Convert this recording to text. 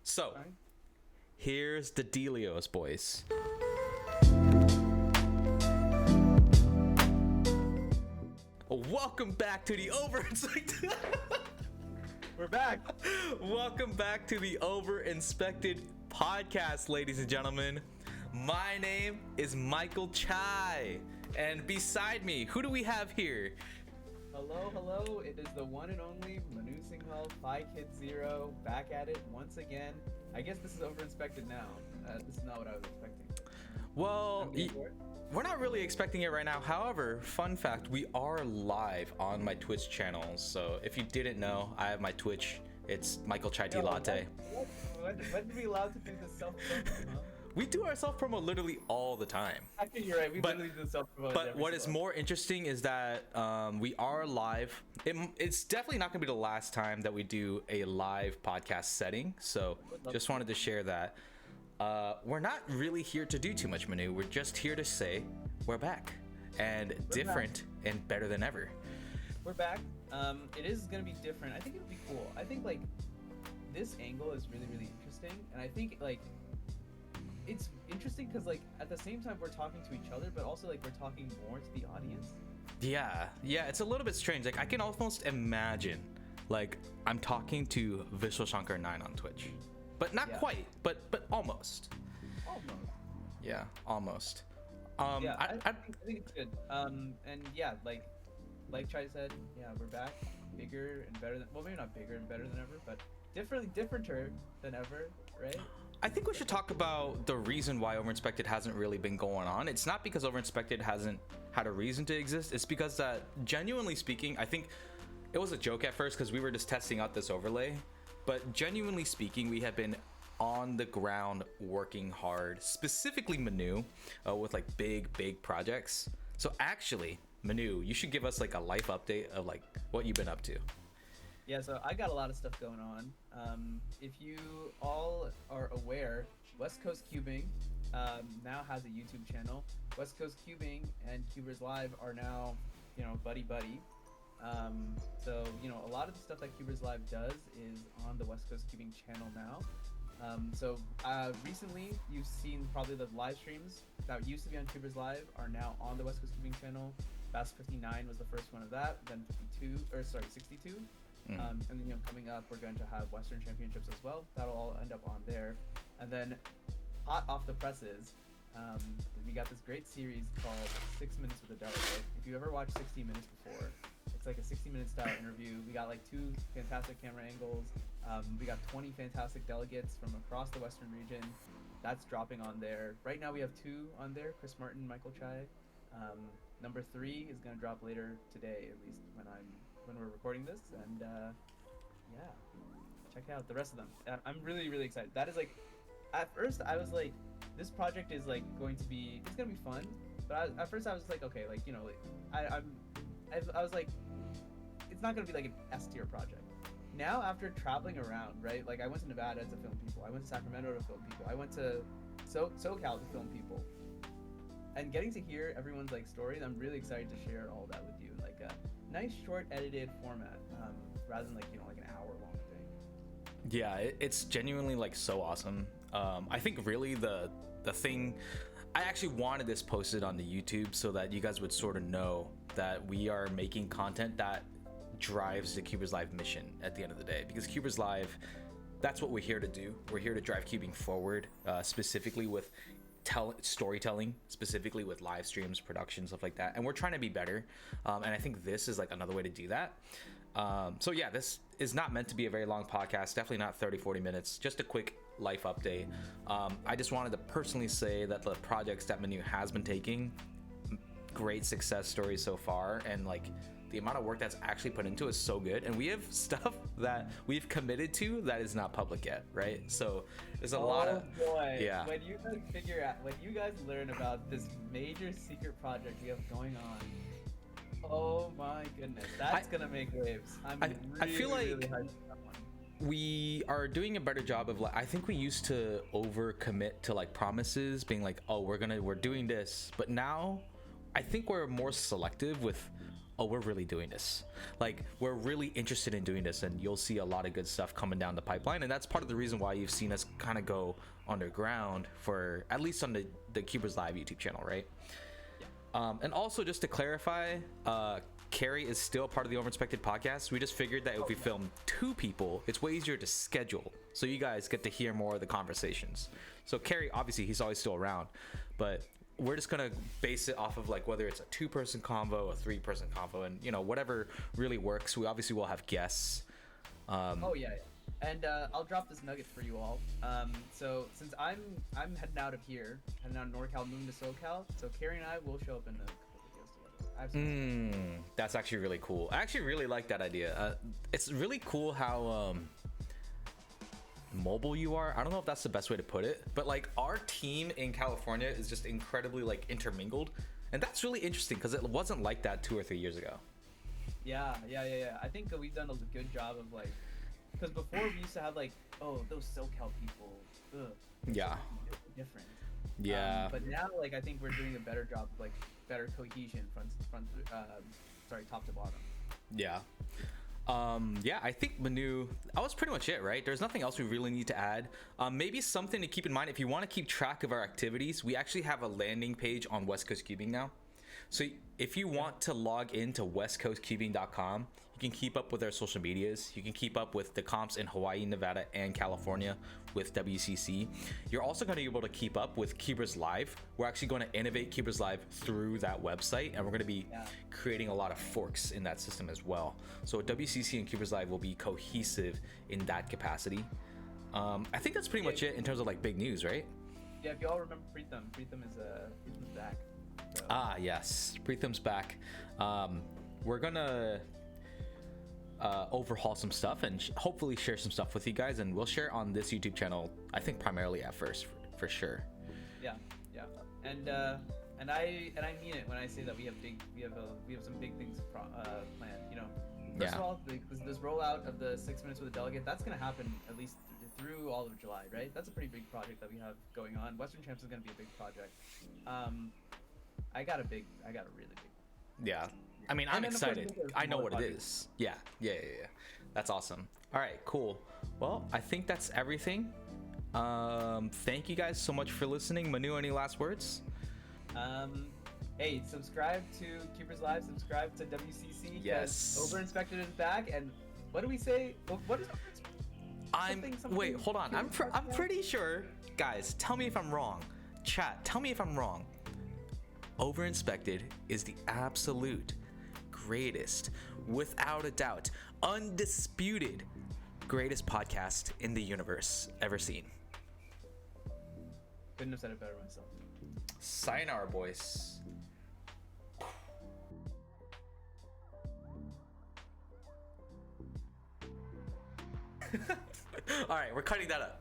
So, here's the dealios, boys. Welcome back to the Overinspected. We're back. Welcome back to the Overinspected podcast, ladies and gentlemen. My name is Michael Chai, and beside me, who do we have here? Hello. It is the one and only Manu Singhal, Phi Kid Zero, back at it once again. I guess this is overinspected now. This is not what I was expecting. Well, we're not really expecting it right now. However, fun fact, we are live on my Twitch channel. So if you didn't know, I have my Twitch. It's Michael Chai Tea Latte. When did we allowed to do this self-promo, huh? We do our self-promo literally all the time. I think you're right. We literally do self-promo. But what is more interesting is that we are live. It's definitely not going to be the last time that we do a live podcast setting. So just wanted to share that. We're not really here to do too much, Manu. We're just here to say we're back and different and better than ever. We're back. It is going to be different. I think it'll be cool. I think like this angle is really, really interesting. And I think like it's interesting because like at the same time we're talking to each other, but also like we're talking more to the audience. Yeah, it's a little bit strange. Like I can almost imagine like I'm talking to Vishal Shankar 9 on Twitch, but not quite, but almost. Yeah, almost. I think it's good. And yeah, like Chai said, yeah, we're back, bigger and better than, well, maybe not bigger and better than ever, but differenter than ever, right? I think we should talk about the reason why Overinspected hasn't really been going on. It's not because Overinspected hasn't had a reason to exist. It's because that, genuinely speaking, I think it was a joke at first because we were just testing out this overlay. But genuinely speaking, we have been on the ground working hard, specifically Manu, with like big projects. So actually, Manu, you should give us like a life update of like what you've been up to. Yeah, so I got a lot of stuff going on. If you all are aware, West Coast Cubing now has a YouTube channel. West Coast Cubing and CubersLive are now, buddy. So, a lot of the stuff that CubersLive does is on the West Coast Cubing channel now. So recently, you've seen probably the live streams that used to be on CubersLive are now on the West Coast Cubing channel. Bass 59 was the first one of that, then 62. And then coming up, we're going to have Western Championships as well. That'll all end up on there. And then hot off the presses, we got this great series called 6 Minutes with a Delegate. If you ever watched 60 Minutes before, it's like a 60-minute style interview. We got like 2 fantastic camera angles. We got 20 fantastic delegates from across the Western region. That's dropping on there. Right now we have 2 on there, Chris Martin, Michael Chai. Number 3 is going to drop later today, at least when we're recording this, and check out the rest of them. I'm really excited. That is like, at first I was like, this project is like it's gonna be fun, but at first I was like, okay, like I was like, it's not gonna be like an S tier project. Now after traveling around, right, like I went to Nevada to film people, I went to Sacramento to film people, I went to SoCal to film people, and getting to hear everyone's like stories, I'm really excited to share all that with you in like a nice short edited format, rather than like like an hour long thing. Yeah, it's genuinely like so awesome. I think really the thing, I actually wanted this posted on the YouTube so that you guys would sort of know that we are making content that drives the CubersLive mission at the end of the day, because CubersLive, that's what we're here to do. We're here to drive cubing forward, specifically with storytelling, specifically with live streams, production, stuff like that, and we're trying to be better, and I think this is like another way to do that. So yeah, this is not meant to be a very long podcast, definitely not 30-40 minutes, just a quick life update. I just wanted to personally say that the projects that Manu has been taking, great success stories so far, and like the amount of work that's actually put into it is so good, and we have stuff that we've committed to that is not public yet, right? So there's a lot of yeah. When you guys learn about this major secret project we have going on, oh my goodness, that's gonna make waves. I feel like really hyped for that one. We are doing a better job of like, I think we used to overcommit to like promises, being like, oh, we're doing this, but now I think we're more selective with oh, we're really doing this. Like, we're really interested in doing this, and you'll see a lot of good stuff coming down the pipeline. And that's part of the reason why you've seen us kind of go underground for at least on the CubersLive YouTube channel, right? Yeah. And also, just to clarify, Carrie is still part of the Overinspected podcast. We just figured that if we film 2 people, it's way easier to schedule, so you guys get to hear more of the conversations. So Carrie, obviously, he's always still around, but we're just gonna base it off of like whether it's a 2-person convo, a 3-person convo, and you know, whatever really works. We obviously will have guests. Oh yeah, and I'll drop this nugget for you all. So since I'm heading out of here, heading out of NorCal, moving to SoCal, so Carrie and I will show up in a couple of videos together. That's actually really cool. I actually really like that idea. It's really cool how mobile you are. I don't know if that's the best way to put it, but like our team in California is just incredibly like intermingled, and that's really interesting because it wasn't like that 2 or 3 years ago. Yeah. I think that we've done a good job of like, because before we used to have like, oh, those SoCal people, yeah, different. Yeah. But now like I think we're doing a better job of like better cohesion top to bottom. Yeah. Yeah, I think Manu, that was pretty much it, right? There's nothing else we really need to add. Maybe something to keep in mind, if you want to keep track of our activities, we actually have a landing page on West Coast Cubing now. So if you want to log into westcoastcubing.com, you can keep up with our social medias. You can keep up with the comps in Hawaii, Nevada, and California with WCC. You're also going to be able to keep up with CubersLive. We're actually going to innovate CubersLive through that website, and we're going to be creating a lot of forks in that system as well. So WCC and CubersLive will be cohesive in that capacity. I think that's pretty much it in terms of like big news, right? Yeah, if you all remember Preetham is back. So. Yes, Preetham's back. We're gonna overhaul some stuff and hopefully share some stuff with you guys, and we'll share on this YouTube channel, I think primarily at first, for sure. Yeah, and I mean it when I say that we have some big things planned. You know, first of all, this rollout of the 6 minutes with a delegate, that's gonna happen at least through all of July, right? That's a pretty big project that we have going on. Western Champs is gonna be a big project. I got a really big. Yeah. I mean, I'm excited. I know what it is. Yeah. That's awesome. All right, cool. Well, I think that's everything. Thank you guys so much for listening. Manu, any last words? Hey, subscribe to CubersLive, subscribe to WCC. Yes. Overinspected is back, and what do we say? What is Wait, hold on. I'm pretty sure, guys, tell me if I'm wrong. Chat, tell me if I'm wrong. Overinspected is the absolute greatest, without a doubt, undisputed greatest podcast in the universe ever seen. Couldn't have said it better myself. Sayonara, boys. All right, we're cutting that up.